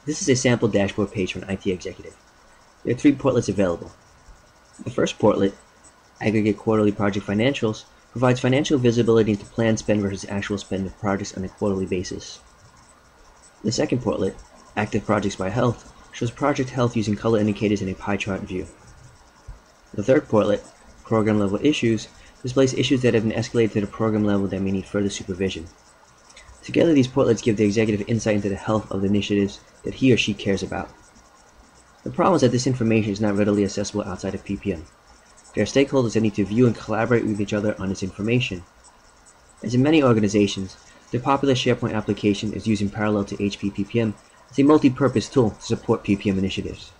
This is a sample dashboard page from IT Executive. There are 3 portlets available. The first portlet, Aggregate Quarterly Project Financials, provides financial visibility into planned spend versus actual spend of projects on a quarterly basis. The second portlet, Active Projects by Health, shows project health using color indicators in a pie chart view. The third portlet, Program Level Issues, displays issues that have been escalated to the program level that may need further supervision. Together, these portlets give the executive insight into the health of the initiatives that he or she cares about. The problem is that this information is not readily accessible outside of PPM. There are stakeholders that need to view and collaborate with each other on this information. As in many organizations, the popular SharePoint application is used in parallel to HP PPM as a multi-purpose tool to support PPM initiatives.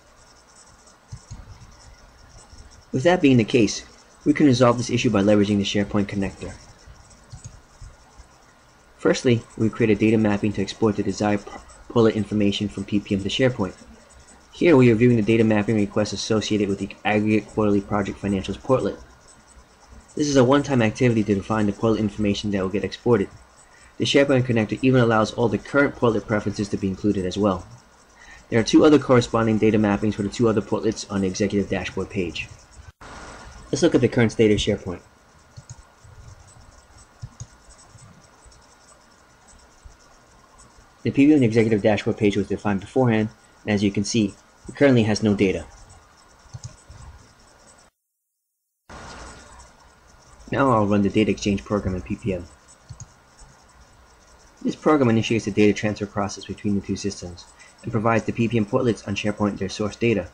With that being the case, we can resolve this issue by leveraging the SharePoint Connector. Firstly, we create a data mapping to export the desired portlet information from PPM to SharePoint. Here we are viewing the data mapping request associated with the Aggregate Quarterly Project Financials portlet. This is a one-time activity to define the portlet information that will get exported. The SharePoint Connector even allows all the current portlet preferences to be included as well. There are 2 other corresponding data mappings for the 2 other portlets on the Executive Dashboard page. Let's look at the current state of SharePoint. The PPM Executive Dashboard page was defined beforehand, and as you can see, it currently has no data. Now I'll run the data exchange program in PPM. This program initiates the data transfer process between the 2 systems and provides the PPM portlets on SharePoint their source data.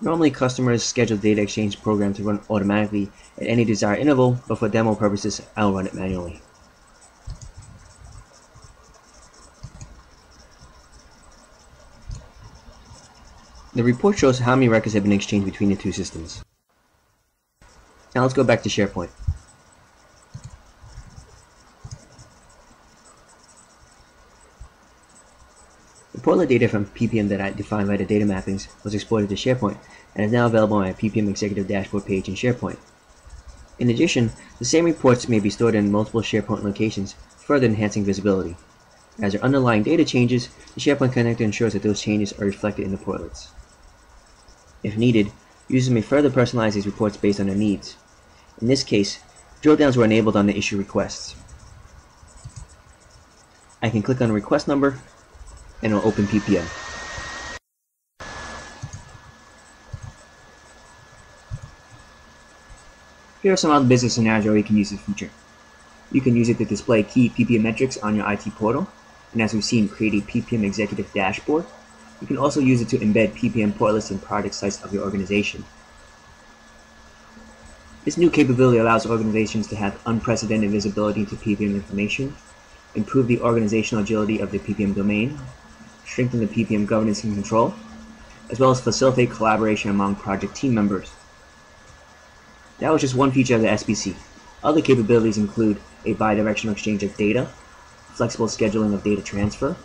Normally, customers schedule the data exchange program to run automatically at any desired interval, but for demo purposes, I'll run it manually. The report shows how many records have been exchanged between the 2 systems. Now let's go back to SharePoint. The portlet data from PPM that I defined by the data mappings was exported to SharePoint and is now available on my PPM Executive Dashboard page in SharePoint. In addition, the same reports may be stored in multiple SharePoint locations, further enhancing visibility. As there are underlying data changes, the SharePoint Connector ensures that those changes are reflected in the portlets. If needed, users may further personalize these reports based on their needs. In this case, drill downs were enabled on the issue requests. I can click on the request number and it will open PPM. Here are some other business scenarios where you can use this feature. You can use it to display key PPMetrics on your IT portal, and as we've seen, create a PPM Executive Dashboard. You can also use it to embed PPM portlets in project sites of your organization. This new capability allows organizations to have unprecedented visibility into PPM information, improve the organizational agility of the PPM domain, strengthen the PPM governance and control, as well as facilitate collaboration among project team members. That was just one feature of the SBC. Other capabilities include a bidirectional exchange of data, flexible scheduling of data transfer,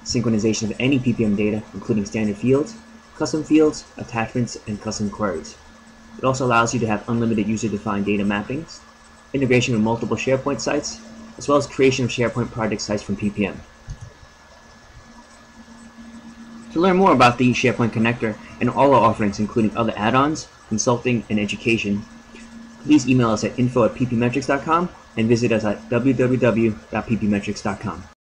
synchronization of any PPM data, including standard fields, custom fields, attachments, and custom queries. It also allows you to have unlimited user-defined data mappings, integration with multiple SharePoint sites, as well as creation of SharePoint project sites from PPM. To learn more about the SharePoint Connector and all our offerings, including other add-ons, consulting, and education, please email us at info@ppmetrics.com and visit us at www.ppmetrics.com.